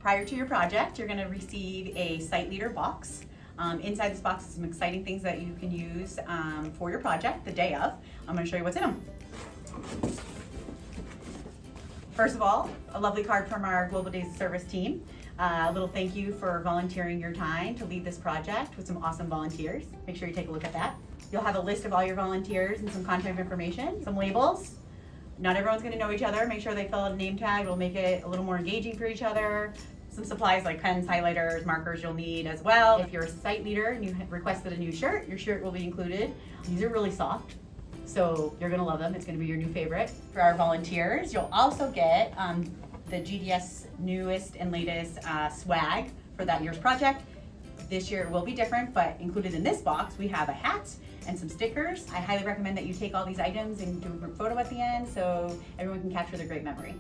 Prior to your project, you're gonna receive a Site Leader box. Inside this box is some exciting things that you can use for your project the day of. I'm gonna show you what's in them. First of all, a lovely card from our Global Days of Service team. A little thank you for volunteering your time to lead this project with some awesome volunteers. Make sure you take a look at that. You'll have a list of all your volunteers and some contact information, some labels. Not everyone's gonna know each other. Make sure they fill out a name tag. It'll make it a little more engaging for each other. Some supplies like pens, highlighters, markers you'll need as well. If you're a site leader and you have requested a new shirt, your shirt will be included. These are really soft, so you're gonna love them. It's gonna be your new favorite. For our volunteers, you'll also get the GDS newest and latest swag for that year's project. This year it will be different, but included in this box, we have a hat and some stickers. I highly recommend that you take all these items and do a group photo at the end so everyone can capture their great memory.